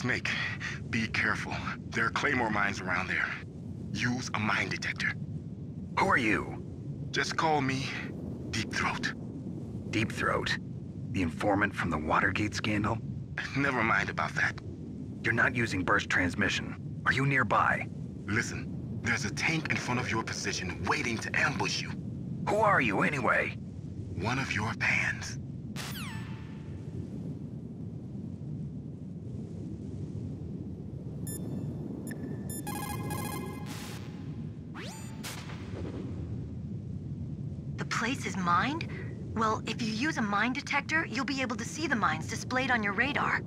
Snake, be careful. There are Claymore mines around there. Use a mine detector. Who are you? Just call me Deep Throat. Deep Throat? The informant from the Watergate scandal? Never mind about that. You're not using burst transmission. Are you nearby? Listen, there's a tank in front of your position waiting to ambush you. Who are you anyway? One of your fans. The place is mined? Well, if you use a mine detector, you'll be able to see the mines displayed on your radar.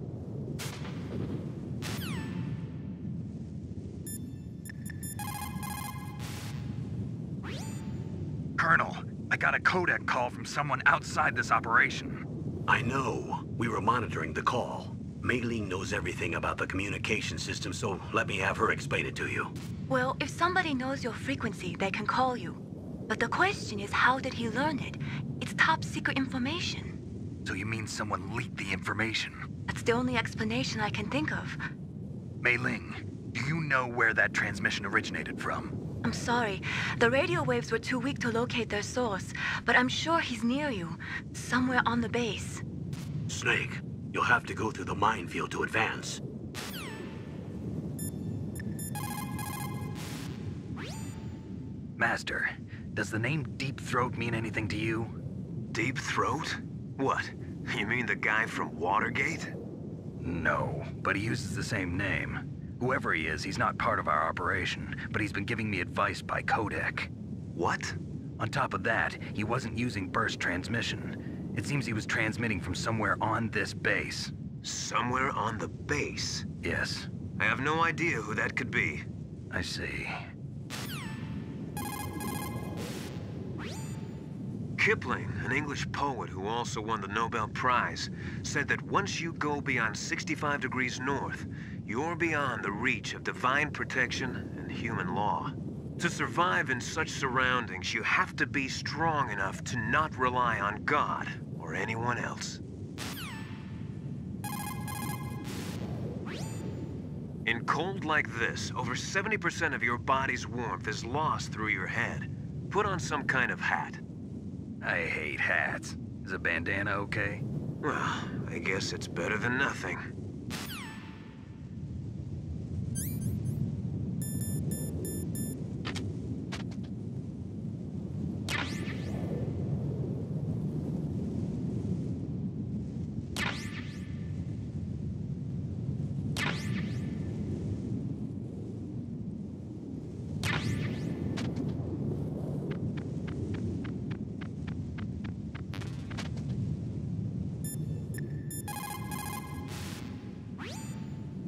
Colonel, I got a codec call from someone outside this operation. I know. We were monitoring the call. Mei Ling knows everything about the communication system, so let me have her explain it to you. Well, if somebody knows your frequency, they can call you. But the question is, how did he learn it? It's top secret information. So you mean someone leaked the information? That's the only explanation I can think of. Mei Ling, do you know where that transmission originated from? I'm sorry. The radio waves were too weak to locate their source, but I'm sure he's near you, somewhere on the base. Snake, you'll have to go through the minefield to advance. Master, does the name Deep Throat mean anything to you? Deep Throat? What? You mean the guy from Watergate? No, but he uses the same name. Whoever he is, he's not part of our operation, but he's been giving me advice by codec. What? On top of that, he wasn't using burst transmission. It seems he was transmitting from somewhere on this base. Somewhere on the base? Yes. I have no idea who that could be. I see. Kipling, an English poet who also won the Nobel Prize, said that once you go beyond 65 degrees north, you're beyond the reach of divine protection and human law. To survive in such surroundings, you have to be strong enough to not rely on God or anyone else. In cold like this, over 70% of your body's warmth is lost through your head. Put on some kind of hat. I hate hats. Is a bandana okay? Well, I guess it's better than nothing.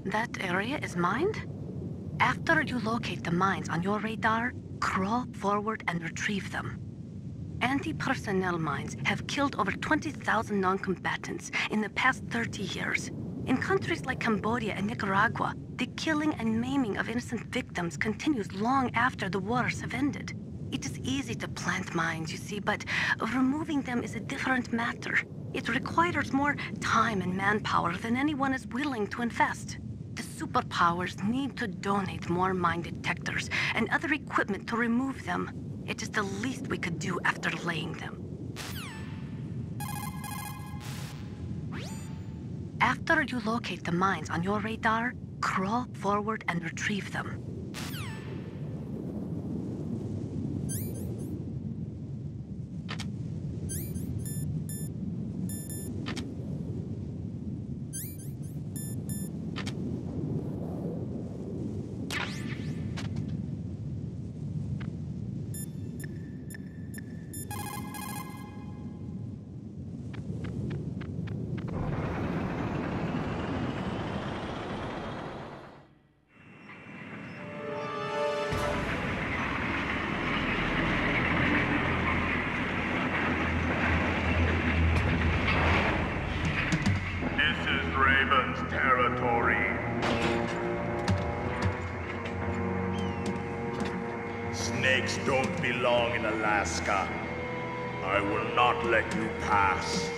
That area is mined? After you locate the mines on your radar, crawl forward and retrieve them. Anti-personnel mines have killed over 20,000 non-combatants in the past 30 years. In countries like Cambodia and Nicaragua, the killing and maiming of innocent victims continues long after the wars have ended. It is easy to plant mines, you see, but removing them is a different matter. It requires more time and manpower than anyone is willing to invest. The superpowers need to donate more mine detectors and other equipment to remove them. It is the least we could do after laying them. After you locate the mines on your radar, crawl forward and retrieve them. Snakes don't belong in Alaska. I will not let you pass.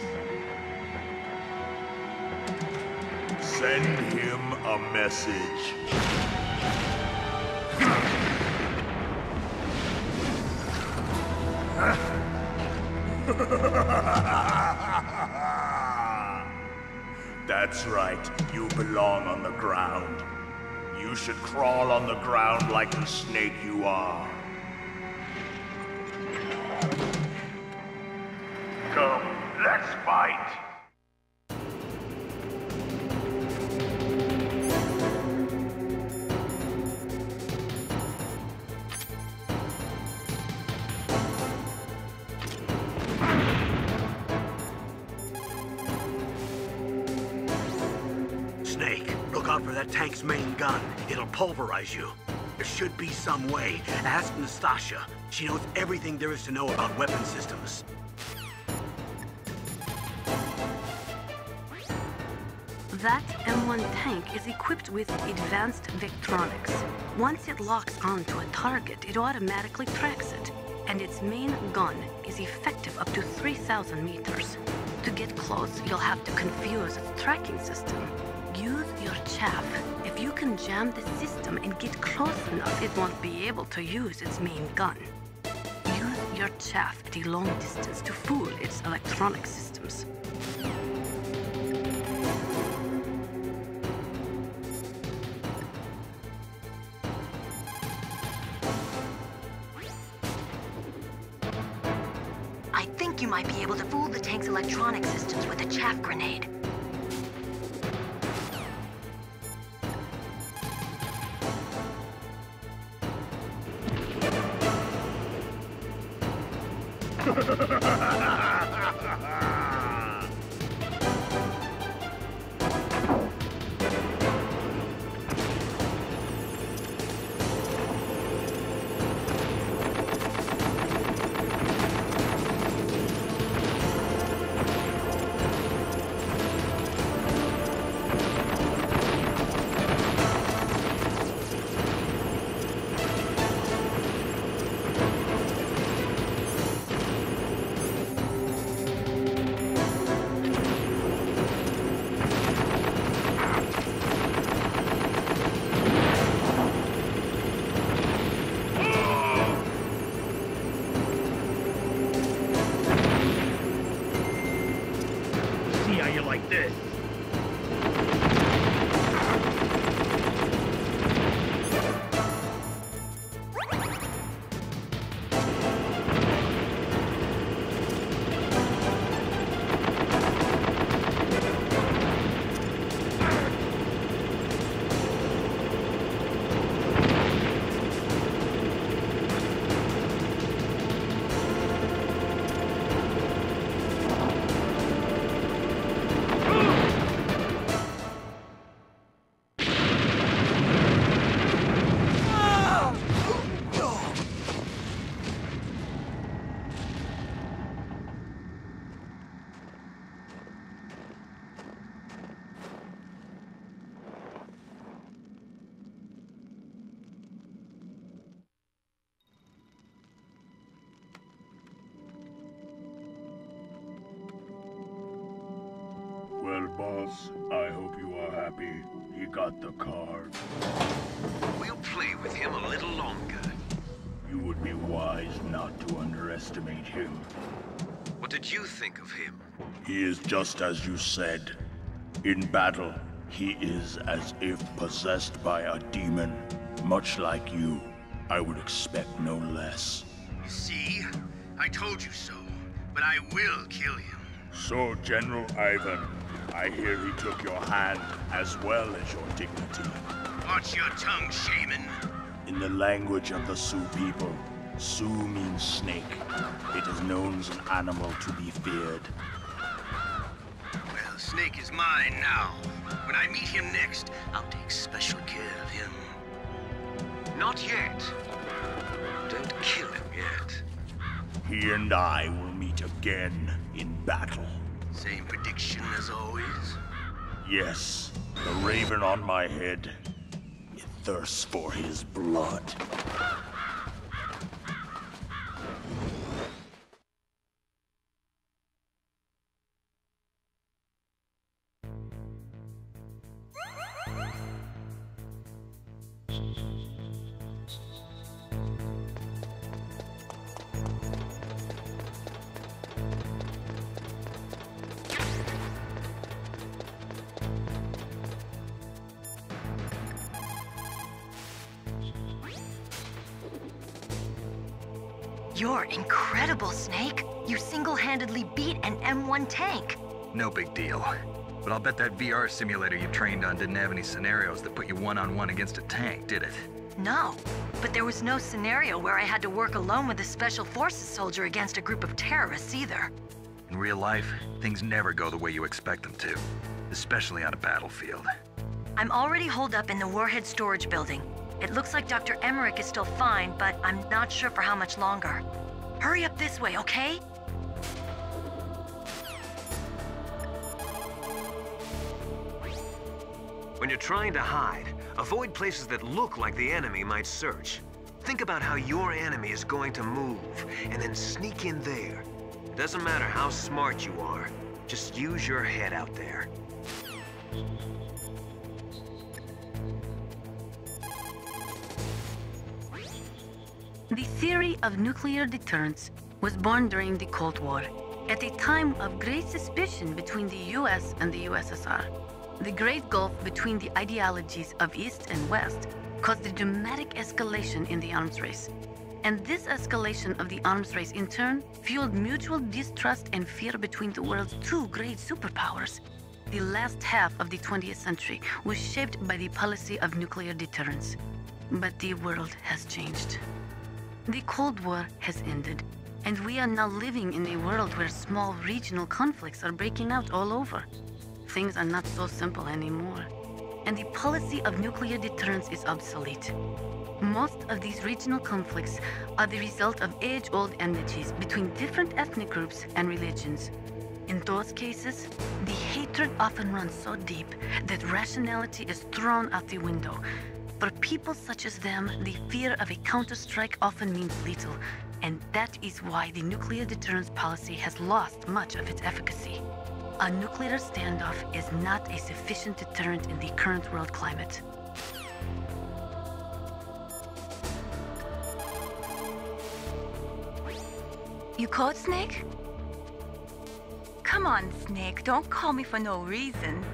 Send him a message. That's right. You belong on the ground. You should crawl on the ground like the snake you are. Come, let's fight. Snake, look out for that tank's main gun. It'll pulverize you. There should be some way. Ask Nastasha. She knows everything there is to know about weapon systems. That M1 tank is equipped with advanced Vectronics. Once it locks onto a target, it automatically tracks it, and its main gun is effective up to 3,000 meters. To get close, you'll have to confuse its tracking system. Use your chaff. If you can jam the system and get close enough, it won't be able to use its main gun. Use your chaff at a long distance to fool its electronic systems. I think you might be able to fool the tank's electronic systems with a chaff grenade. Well, boss, I hope you are happy. He got the card. We'll play with him a little longer. You would be wise not to underestimate him. What did you think of him? He is just as you said. In battle, he is as if possessed by a demon. Much like you, I would expect no less. See? I told you so. But I will kill him. So, General Ivan, I hear he took your hand as well as your dignity. Watch your tongue, shaman. In the language of the Sioux people, Sioux means snake. It is known as an animal to be feared. Well, Snake is mine now. When I meet him next, I'll take special care of him. Not yet. Don't kill him yet. He and I will meet again in battle. Same prediction as always? Yes, the raven on my head. It thirsts for his blood. You're incredible, Snake. You single-handedly beat an M1 tank. No big deal. But I'll bet that VR simulator you trained on didn't have any scenarios that put you one-on-one against a tank, did it? No, but there was no scenario where I had to work alone with a Special Forces soldier against a group of terrorists either. In real life, things never go the way you expect them to, especially on a battlefield. I'm already holed up in the Warhead storage building. It looks like Dr. Emmerich is still fine, but I'm not sure for how much longer. Hurry up this way, okay? When you're trying to hide, avoid places that look like the enemy might search. Think about how your enemy is going to move, and then sneak in there. It doesn't matter how smart you are, just use your head out there. The theory of nuclear deterrence was born during the Cold War, at a time of great suspicion between the US and the USSR. The great gulf between the ideologies of East and West caused a dramatic escalation in the arms race. And this escalation of the arms race in turn fueled mutual distrust and fear between the world's two great superpowers. The last half of the 20th century was shaped by the policy of nuclear deterrence. But the world has changed. The Cold War has ended, and we are now living in a world where small regional conflicts are breaking out all over. Things are not so simple anymore, and the policy of nuclear deterrence is obsolete. Most of these regional conflicts are the result of age-old enmities between different ethnic groups and religions. In those cases, the hatred often runs so deep that rationality is thrown out the window. For people such as them, the fear of a counterstrike often means little, and that is why the nuclear deterrence policy has lost much of its efficacy. A nuclear standoff is not a sufficient deterrent in the current world climate. You called Snake? Come on, Snake, don't call me for no reason.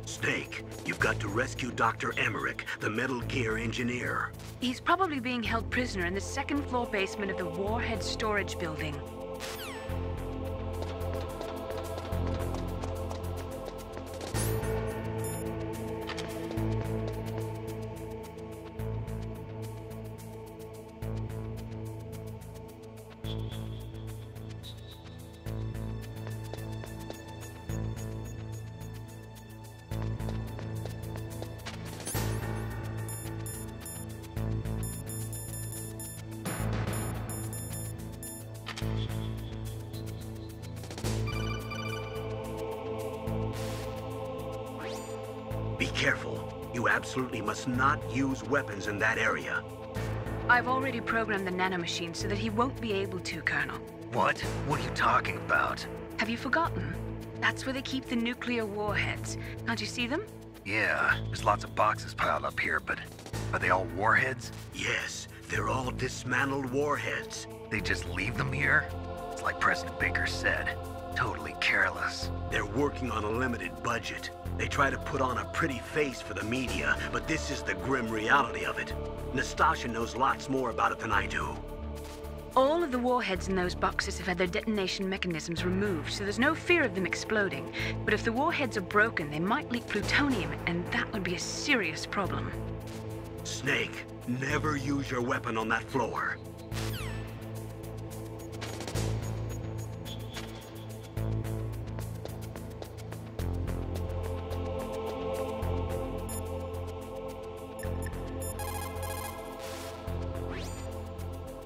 Snake, you've got to rescue Dr. Emmerich, the Metal Gear engineer. He's probably being held prisoner in the second-floor basement of the Warhead storage building. Be careful. You absolutely must not use weapons in that area. I've already programmed the nanomachine so that he won't be able to, Colonel. What? What are you talking about? Have you forgotten? That's where they keep the nuclear warheads. Can't you see them? Yeah, there's lots of boxes piled up here, but are they all warheads? Yes, they're all dismantled warheads. They just leave them here? It's like President Baker said, totally careless. They're working on a limited budget. They try to put on a pretty face for the media, but this is the grim reality of it. Nastasha knows lots more about it than I do. All of the warheads in those boxes have had their detonation mechanisms removed, so there's no fear of them exploding. But if the warheads are broken, they might leak plutonium, and that would be a serious problem. Snake, never use your weapon on that floor.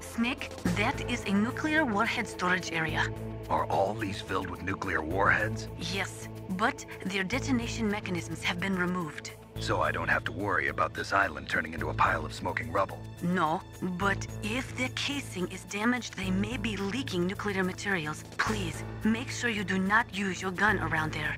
Snake, that is a nuclear warhead storage area. Are all these filled with nuclear warheads? Yes, but their detonation mechanisms have been removed. So I don't have to worry about this island turning into a pile of smoking rubble. No, but if the casing is damaged, they may be leaking nuclear materials. Please, make sure you do not use your gun around there.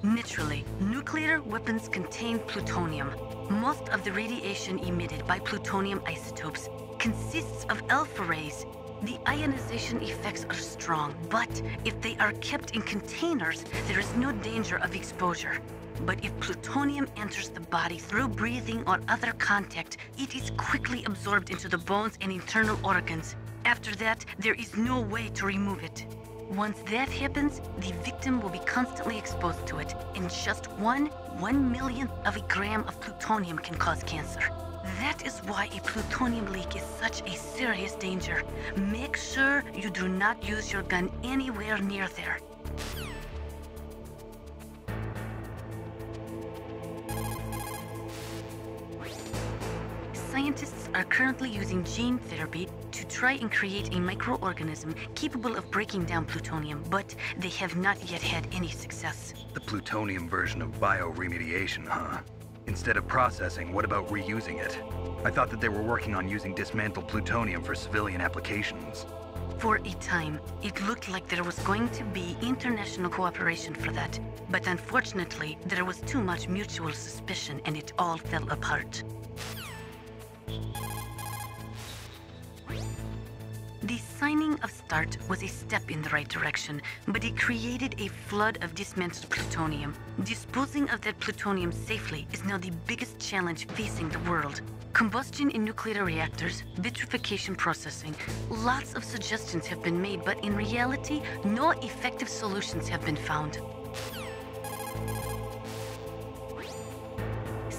Naturally, nuclear weapons contain plutonium. Most of the radiation emitted by plutonium isotopes consists of alpha rays. The ionization effects are strong, but if they are kept in containers, there is no danger of exposure. But if plutonium enters the body through breathing or other contact, it is quickly absorbed into the bones and internal organs. After that, there is no way to remove it. Once that happens, the victim will be constantly exposed to it, and just 1/1,000,000th of a gram of plutonium can cause cancer. That is why a plutonium leak is such a serious danger. Make sure you do not use your gun anywhere near there. Scientists are currently using gene therapy to try and create a microorganism capable of breaking down plutonium, but they have not yet had any success. The plutonium version of bioremediation, huh? Instead of processing, what about reusing it? I thought that they were working on using dismantled plutonium for civilian applications. For a time, it looked like there was going to be international cooperation for that, but unfortunately, there was too much mutual suspicion and it all fell apart. The signing of START was a step in the right direction, but it created a flood of dismantled plutonium. Disposing of that plutonium safely is now the biggest challenge facing the world. Combustion in nuclear reactors, vitrification processing, lots of suggestions have been made, but in reality, no effective solutions have been found.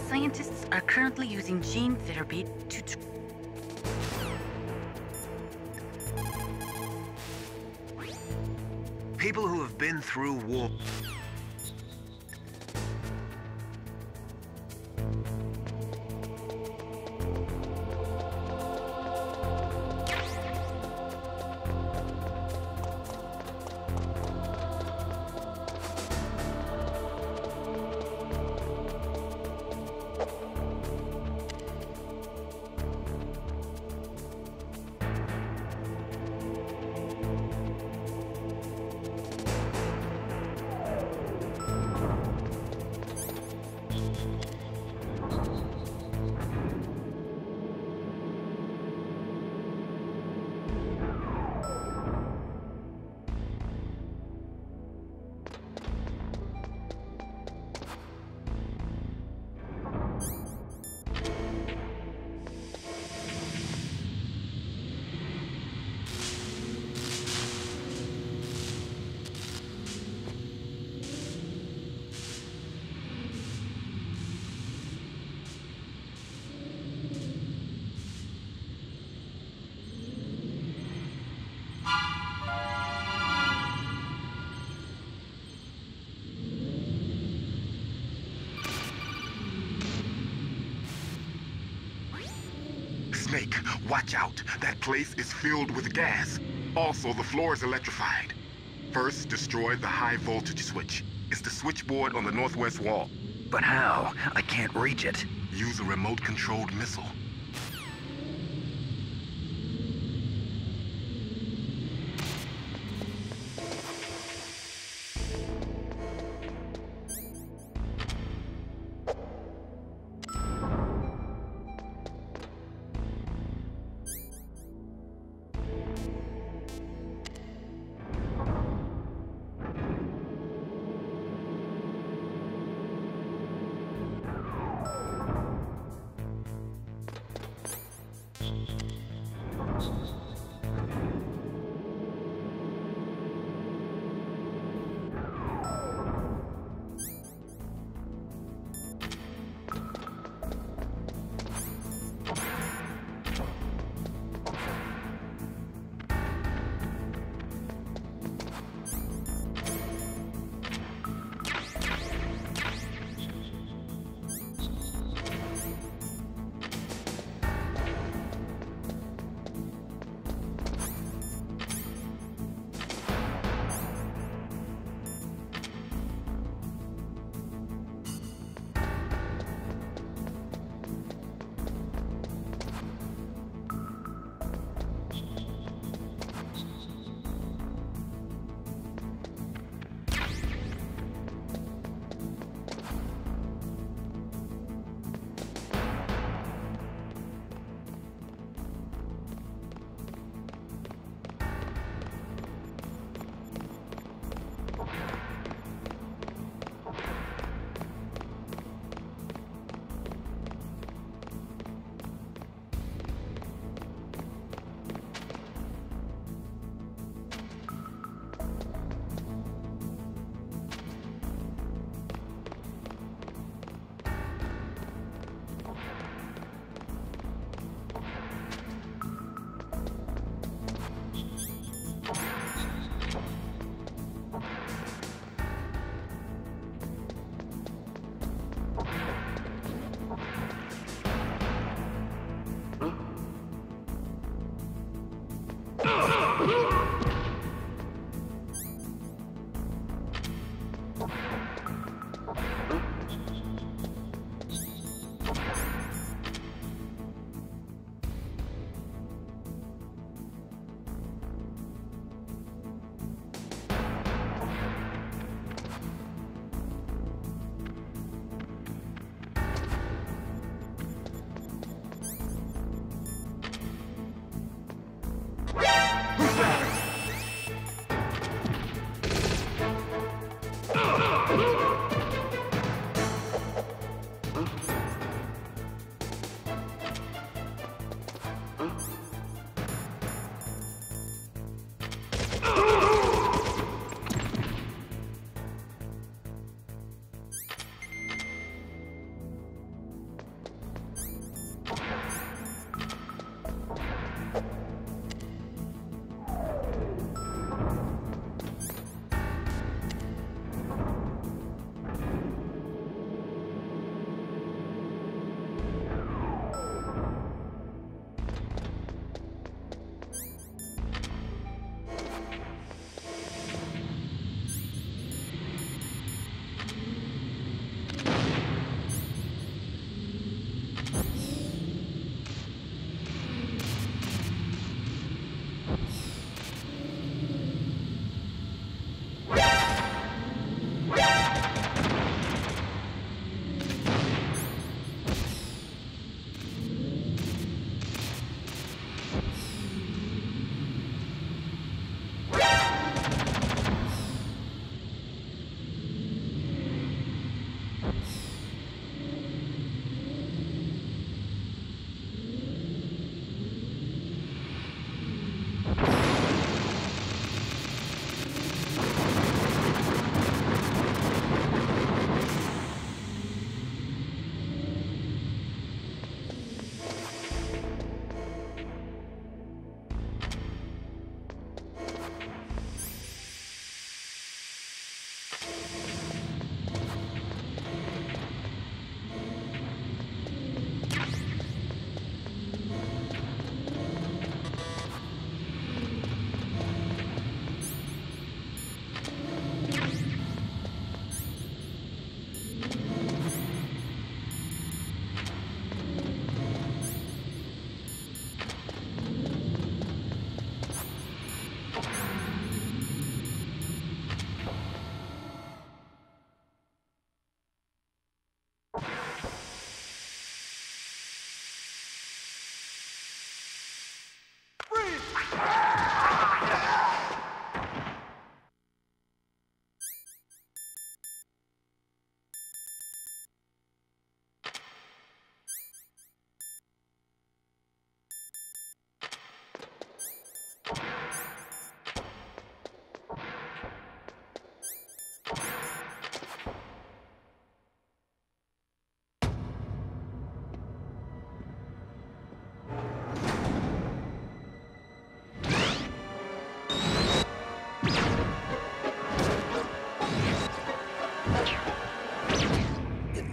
Scientists are currently using gene therapy to People who have been through war. Snake, watch out. That place is filled with gas. Also, the floor is electrified. First, destroy the high voltage switch. It's the switchboard on the northwest wall. But how? I can't reach it. Use a remote-controlled missile.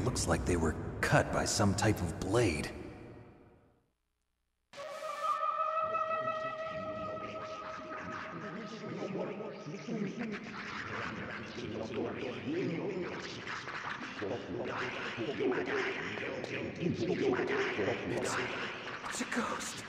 Looks like they were cut by some type of blade. It's a ghost.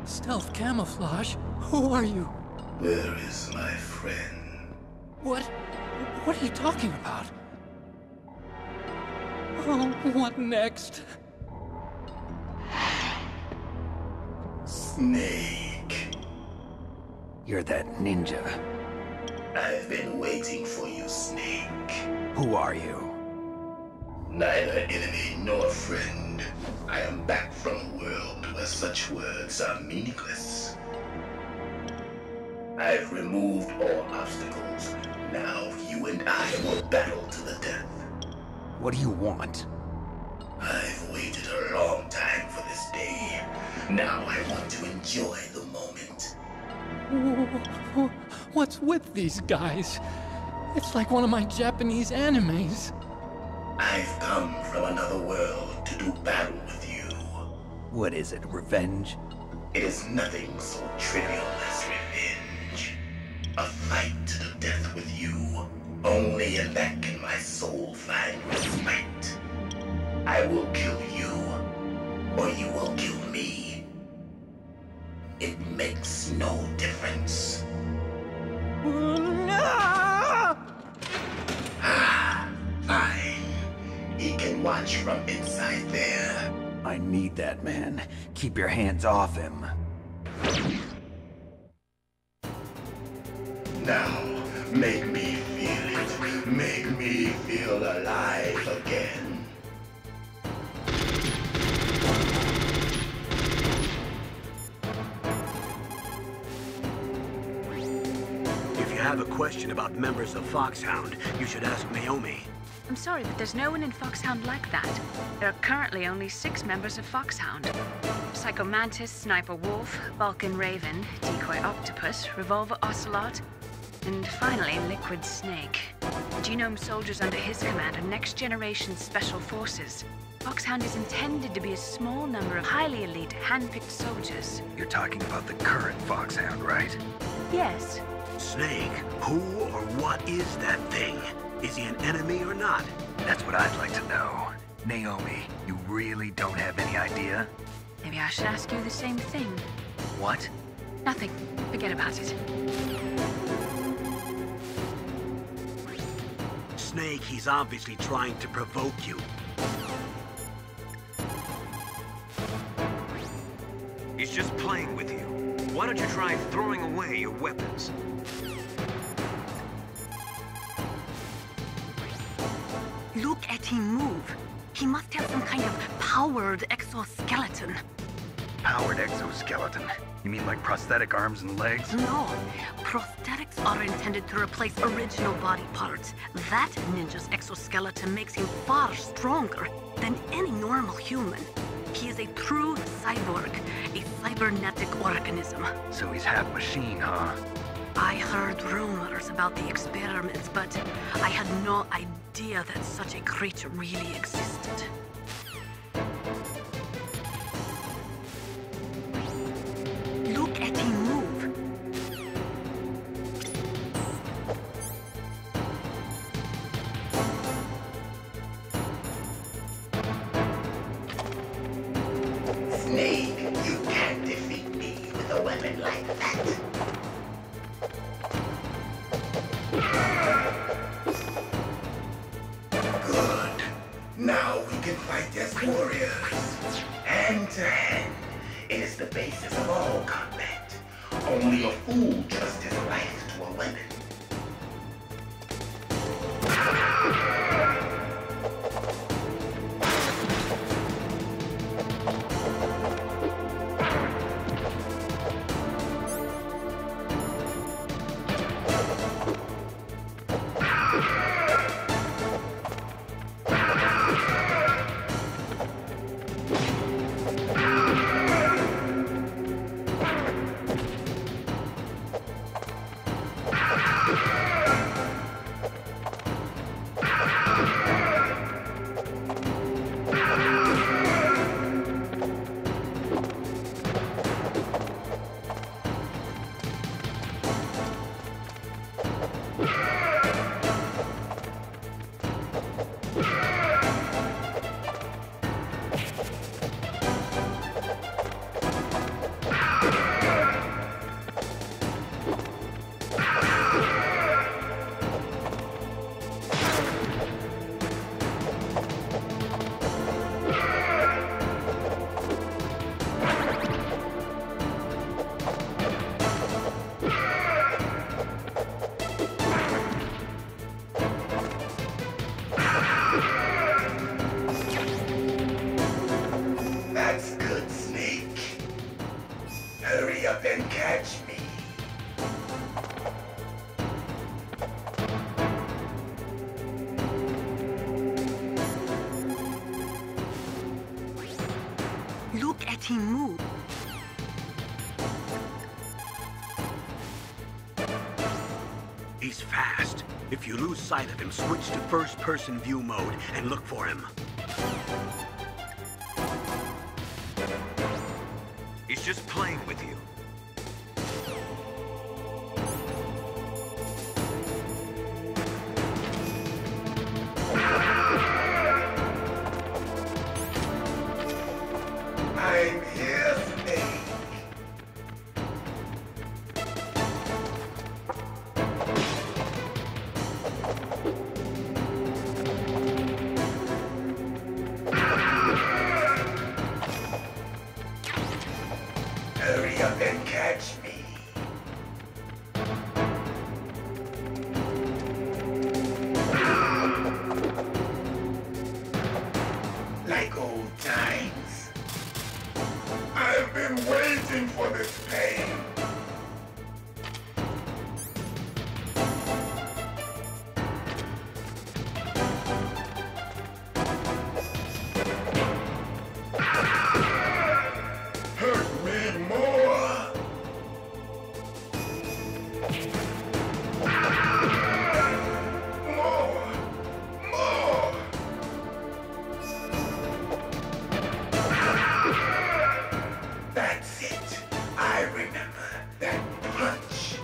Stealth camouflage? Who are you? Where is my friend? What are you talking about? Oh, what next? Snake. You're that ninja. I've been waiting for you, Snake. Who are you? Neither enemy nor friend. I am back from a world where such words are meaningless. I've removed all obstacles. Now you and I will battle to the death. What do you want? I've waited a long time for this day. Now I want to enjoy the moment. What's with these guys? It's like one of my Japanese animes. I've come from another world to do battle with you. What is it, revenge? It is nothing so trivial as revenge. A fight to the death with you. Only in that can my soul find respite. I will kill you, or you will kill me. It makes no difference. Fine. He can watch from inside there. I need that man. Keep your hands off him. Now, make me feel it. Make me feel alive again. If you have a question about members of Foxhound, you should ask Naomi. I'm sorry, but there's no one in Foxhound like that. There are currently only 6 members of Foxhound. Psycho Mantis, Sniper Wolf, Vulcan Raven, Decoy Octopus, Revolver Ocelot, and finally Liquid Snake. Genome soldiers under his command are next-generation special forces. Foxhound is intended to be a small number of highly elite, hand-picked soldiers. You're talking about the current Foxhound, right? Yes. Snake, who or what is that thing? Is he an enemy or not? That's what I'd like to know. Naomi, you really don't have any idea? Maybe I should ask you the same thing. What? Nothing. Forget about it. Snake, he's obviously trying to provoke you. He's just playing with you. Why don't you try throwing away your weapons? Look at him move. He must have some kind of powered exoskeleton. Powered exoskeleton? You mean like prosthetic arms and legs? No. Prosthetics are intended to replace original body parts. That ninja's exoskeleton makes him far stronger than any normal human. He is a true cyborg, a cybernetic organism. So he's half machine, huh? I heard rumors about the experiments, but I had no idea that such a creature really existed. Look at him move. Snake, you can't defeat me with a weapon like that. Good. Now we can fight as warriors. Hand to hand. It is the basis of all combat. Only a fool trusts his life to a weapon. If you lose sight of him, switch to first-person view mode and look for him. He's just playing with you. I'm here, Snake. Hurry up and catch me. Like old times. I've been waiting for this pain. Hurt me more. More. That's it. I remember that punch.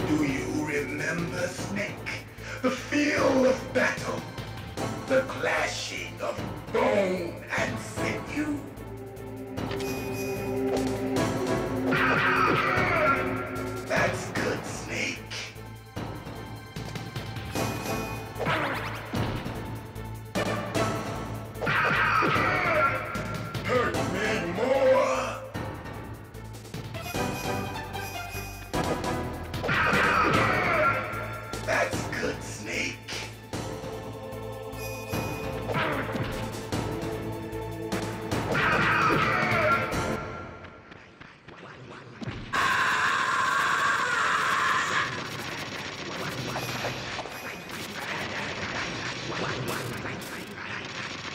Do you remember, Snake? The feel of battle. The clashing of bone and sinew. That's good, Snake. Hurt me more. That's good, Snake.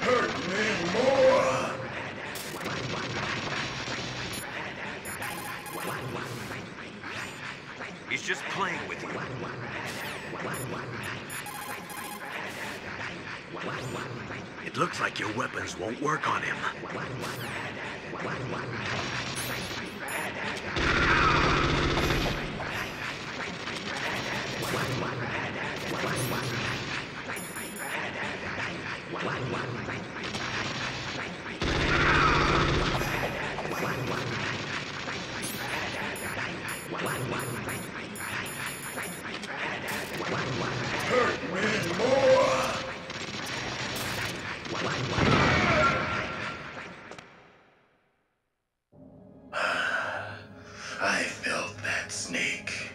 Hurt me more. He's just playing with you. It looks like your weapons won't work on him. Hurt me more. I felt that, Snake.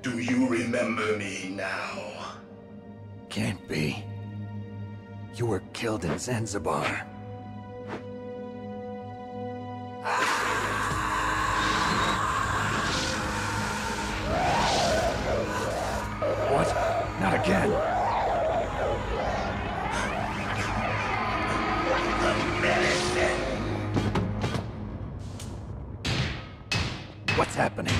Do you remember me now? Can't be. You were killed in Zanzibar. What? Not again. What's happening?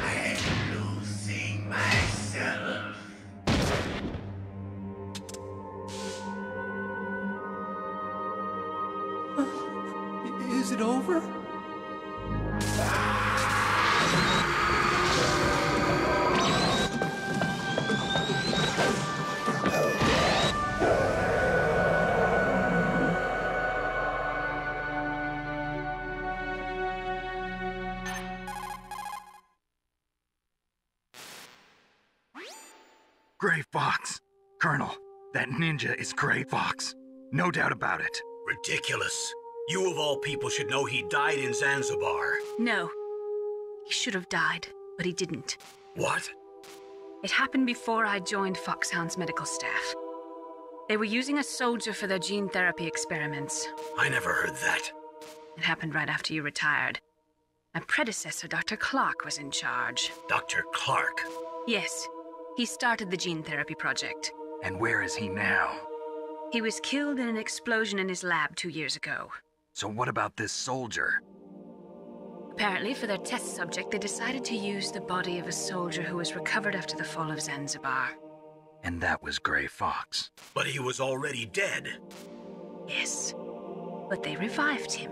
I'm losing myself. Is it over? Gray Fox. Colonel, that ninja is Gray Fox. No doubt about it. Ridiculous. You of all people should know he died in Zanzibar. No. He should have died, but he didn't. What? It happened before I joined Foxhound's medical staff. They were using a soldier for their gene therapy experiments. I never heard that. It happened right after you retired. My predecessor, Dr. Clark, was in charge. Dr. Clark? Yes. He started the gene therapy project. And where is he now? He was killed in an explosion in his lab 2 years ago. So what about this soldier? Apparently, for their test subject, they decided to use the body of a soldier who was recovered after the fall of Zanzibar. And that was Gray Fox. But he was already dead. Yes. But they revived him.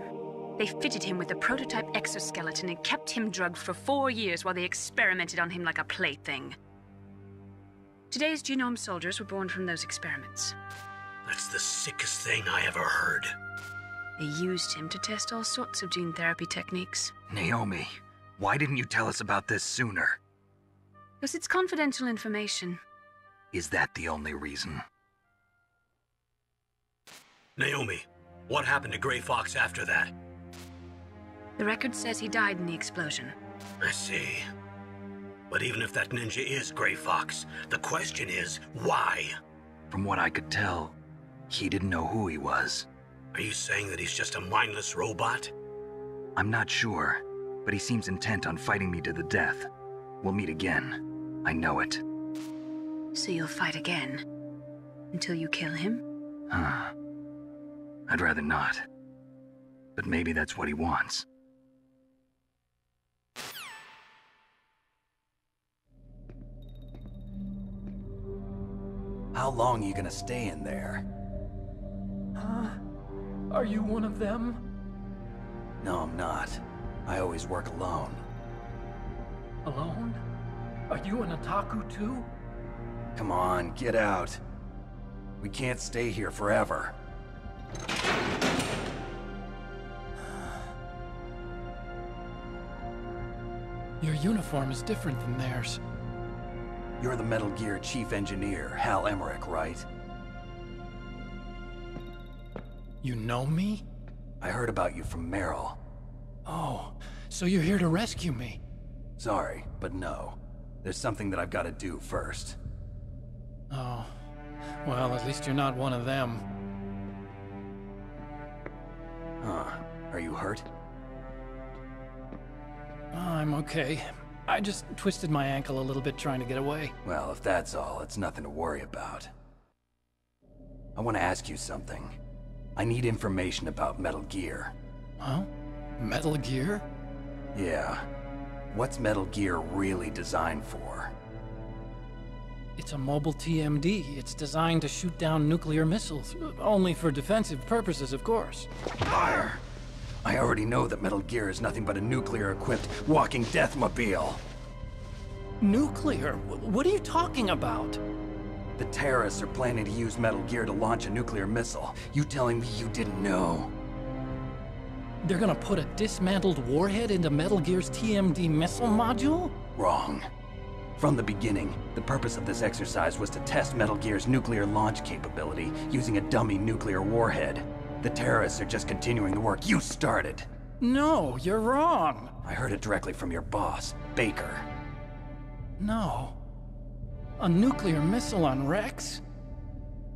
They fitted him with a prototype exoskeleton and kept him drugged for 4 years while they experimented on him like a plaything. Today's genome soldiers were born from those experiments. That's the sickest thing I ever heard. They used him to test all sorts of gene therapy techniques. Naomi, why didn't you tell us about this sooner? Because it's confidential information. Is that the only reason? Naomi, what happened to Gray Fox after that? The record says he died in the explosion. I see. But even if that ninja is Gray Fox, the question is, why? From what I could tell, he didn't know who he was. Are you saying that he's just a mindless robot? I'm not sure, but he seems intent on fighting me to the death. We'll meet again. I know it. So you'll fight again? Until you kill him? I'd rather not. But maybe that's what he wants. How long are you gonna stay in there? Huh? Are you one of them? No, I'm not. I always work alone. Alone? Are you an otaku too? Come on, get out. We can't stay here forever. Your uniform is different than theirs. You're the Metal Gear Chief Engineer, Hal Emmerich, right? You know me? I heard about you from Meryl. Oh, so you're here to rescue me? Sorry, but no. There's something that I've got to do first. Oh, well, at least you're not one of them. Huh. Are you hurt? I'm okay. I just twisted my ankle a little bit trying to get away. Well, if that's all, it's nothing to worry about. I want to ask you something. I need information about Metal Gear. Huh? Metal Gear? Yeah. What's Metal Gear really designed for? It's a mobile TMD. It's designed to shoot down nuclear missiles. Only for defensive purposes, of course. Liar! I already know that Metal Gear is nothing but a nuclear-equipped walking deathmobile. Nuclear? What are you talking about? The terrorists are planning to use Metal Gear to launch a nuclear missile. You telling me you didn't know? They're gonna put a dismantled warhead into Metal Gear's TMD missile module? Wrong. From the beginning, the purpose of this exercise was to test Metal Gear's nuclear launch capability using a dummy nuclear warhead. The terrorists are just continuing the work you started. No, you're wrong. I heard it directly from your boss, Baker. No. A nuclear missile on Rex?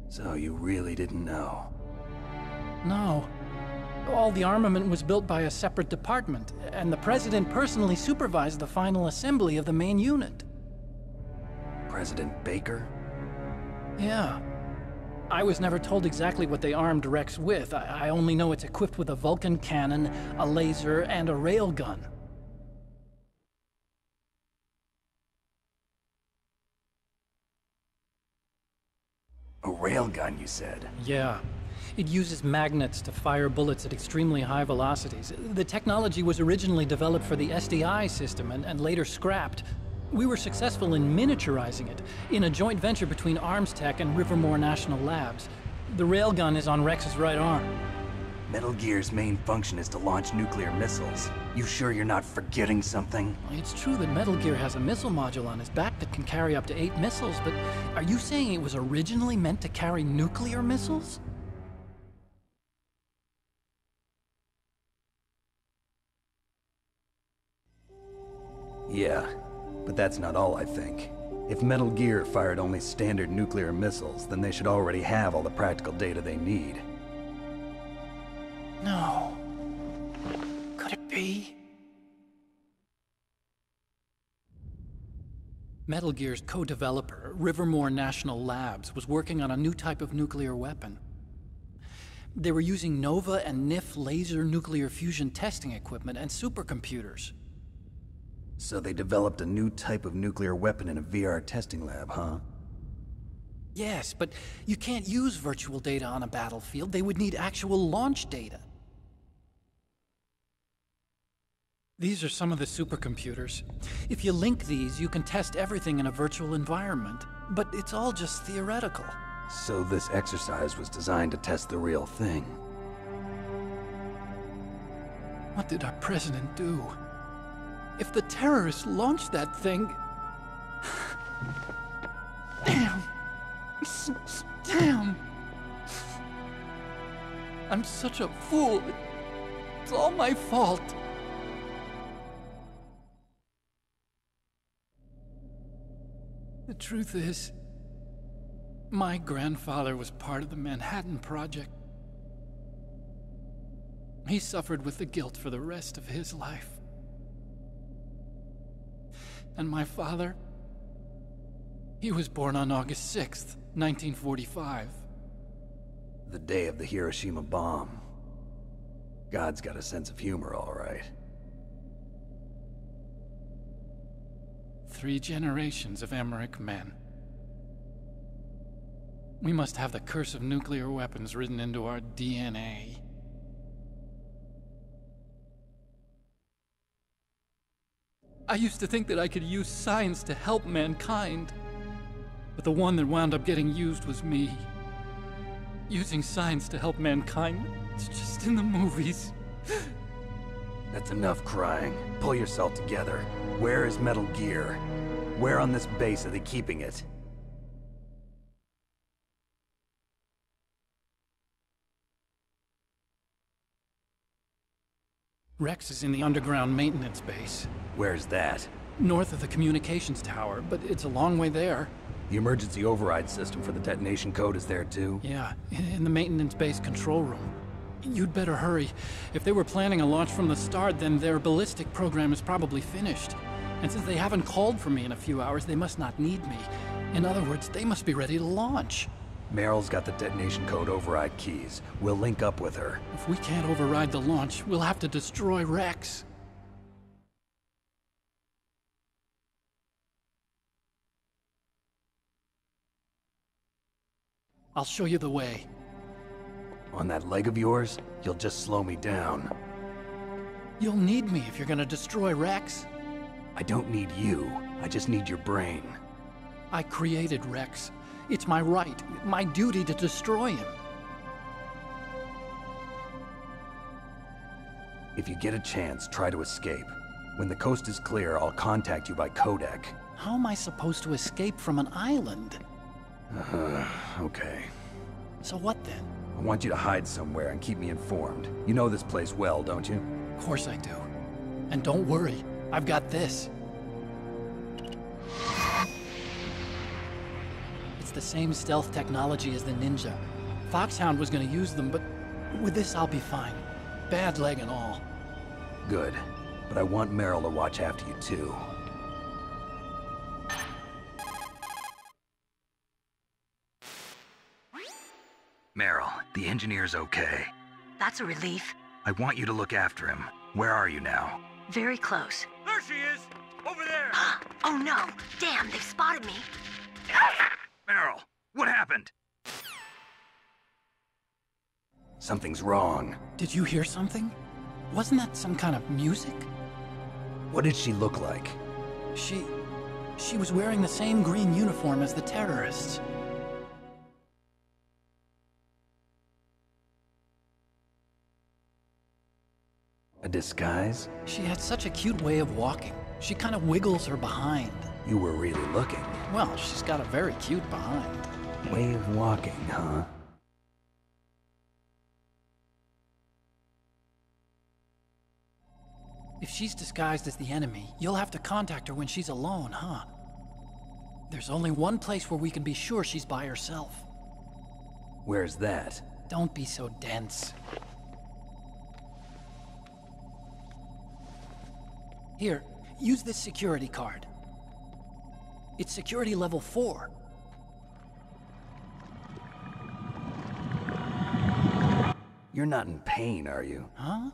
So you really didn't know? No. All the armament was built by a separate department, and the President personally supervised the final assembly of the main unit. President Baker? Yeah. I was never told exactly what they armed Rex with. I only know it's equipped with a Vulcan cannon, a laser, and a railgun. A railgun, you said? Yeah. It uses magnets to fire bullets at extremely high velocities. The technology was originally developed for the SDI system and later scrapped. We were successful in miniaturizing it, in a joint venture between ArmsTech and Rivermore National Labs. The railgun is on Rex's right arm. Metal Gear's main function is to launch nuclear missiles. You sure you're not forgetting something? It's true that Metal Gear has a missile module on his back that can carry up to 8 missiles, but are you saying it was originally meant to carry nuclear missiles? Yeah, but that's not all I think. If Metal Gear fired only standard nuclear missiles, then they should already have all the practical data they need. No. Could it be? Metal Gear's co-developer, Rivermore National Labs, was working on a new type of nuclear weapon. They were using NOVA and NIF laser nuclear fusion testing equipment and supercomputers. So they developed a new type of nuclear weapon in a VR testing lab, huh? Yes, but you can't use virtual data on a battlefield. They would need actual launch data. These are some of the supercomputers. If you link these, you can test everything in a virtual environment. But it's all just theoretical. So this exercise was designed to test the real thing. What did our president do? If the terrorists launched that thing... Damn! Damn! I'm such a fool. It's all my fault. The truth is, my grandfather was part of the Manhattan Project. He suffered with the guilt for the rest of his life. And my father, he was born on August 6th, 1945. The day of the Hiroshima bomb. God's got a sense of humor, all right. 3 generations of Emmerich men. We must have the curse of nuclear weapons written into our DNA. I used to think that I could use science to help mankind, but the one that wound up getting used was me. Using science to help mankind, it's just in the movies. That's enough crying. Pull yourself together. Where is Metal Gear? Where on this base are they keeping it? Rex is in the underground maintenance base. Where's that? North of the communications tower, but it's a long way there. The emergency override system for the detonation code is there too? Yeah, in the maintenance base control room. You'd better hurry. If they were planning a launch from the start, then their ballistic program is probably finished. And since they haven't called for me in a few hours, they must not need me. In other words, they must be ready to launch. Meryl's got the detonation code override keys. We'll link up with her. If we can't override the launch, we'll have to destroy Rex. I'll show you the way. On that leg of yours, you'll just slow me down. You'll need me if you're gonna destroy Rex. I don't need you. I just need your brain. I created Rex. It's my right, my duty to destroy him. If you get a chance, try to escape. When the coast is clear, I'll contact you by codec. How am I supposed to escape from an island? Okay. So what then? I want you to hide somewhere and keep me informed. You know this place well, don't you? Of course I do. And don't worry, I've got this. It's the same stealth technology as the Ninja. Foxhound was gonna use them, but with this I'll be fine. Bad leg and all. Good. But I want Meryl to watch after you too. Meryl, the engineer's okay. That's a relief. I want you to look after him. Where are you now? Very close. There she is! Over there! Oh no! Damn, they've spotted me. Meryl, what happened? Something's wrong. Did you hear something? Wasn't that some kind of music? What did she look like? She was wearing the same green uniform as the terrorists. A disguise? She had such a cute way of walking. She kind of wiggles her behind. You were really looking. Well, she's got a very cute behind. Way of walking, huh? If she's disguised as the enemy, you'll have to contact her when she's alone, huh? There's only one place where we can be sure she's by herself. Where's that? Don't be so dense. Here, use this security card. It's security level 4. You're not in pain, are you? Huh?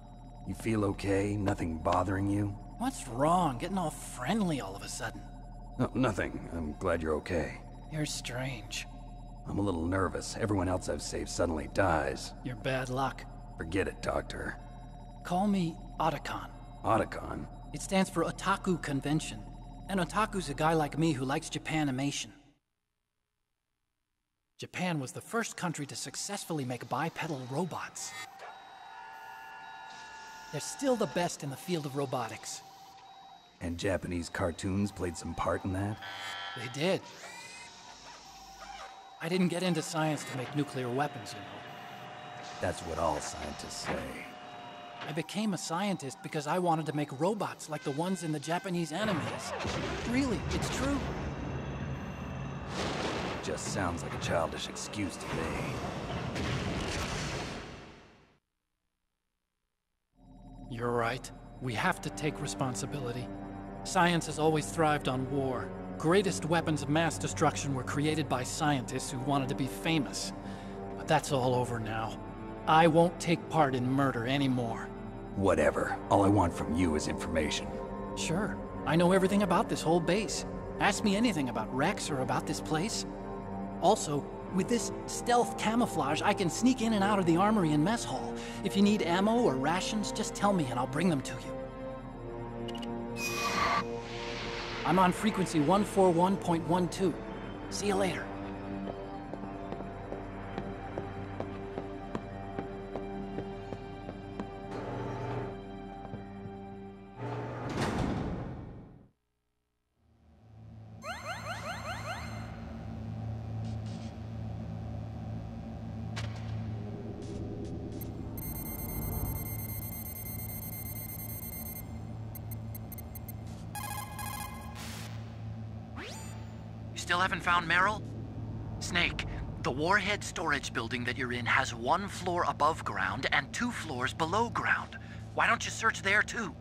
You feel okay? Nothing bothering you? What's wrong? Getting all friendly all of a sudden. No, nothing. I'm glad you're okay. You're strange. I'm a little nervous. Everyone else I've saved suddenly dies. You're bad luck. Forget it, Doctor. Call me Otacon. Otacon? It stands for Otaku Convention. And Otaku's a guy like me who likes Japanimation. Japan was the first country to successfully make bipedal robots. They're still the best in the field of robotics. And Japanese cartoons played some part in that? They did. I didn't get into science to make nuclear weapons, you know. That's what all scientists say. I became a scientist because I wanted to make robots like the ones in the Japanese animes. Really, it's true. Just sounds like a childish excuse to me. You're right. We have to take responsibility. Science has always thrived on war. Greatest weapons of mass destruction were created by scientists who wanted to be famous. But that's all over now. I won't take part in murder anymore. Whatever. All I want from you is information. Sure. I know everything about this whole base. Ask me anything about Rex or about this place. Also, with this stealth camouflage, I can sneak in and out of the armory and mess hall. If you need ammo or rations, just tell me and I'll bring them to you. I'm on frequency 141.12. See you later. Still haven't found Meryl? Snake, the Warhead storage building that you're in has 1 floor above ground and 2 floors below ground. Why don't you search there too?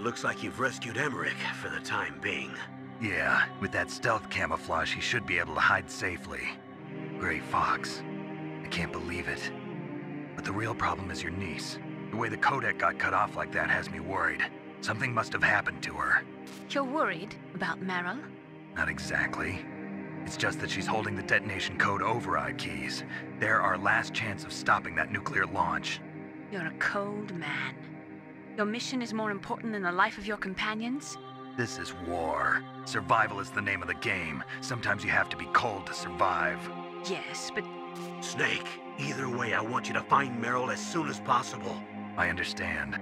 looks like you've rescued Emmerich for the time being. Yeah, with that stealth camouflage, he should be able to hide safely. Gray Fox. I can't believe it. But the real problem is your niece. The way the codec got cut off like that has me worried. Something must have happened to her. You're worried about Meryl? Not exactly. It's just that she's holding the detonation code override keys. They're our last chance of stopping that nuclear launch. You're a cold man. Your mission is more important than the life of your companions? This is war. Survival is the name of the game. Sometimes you have to be cold to survive. Yes, but... Snake, either way, I want you to find Meryl as soon as possible. I understand.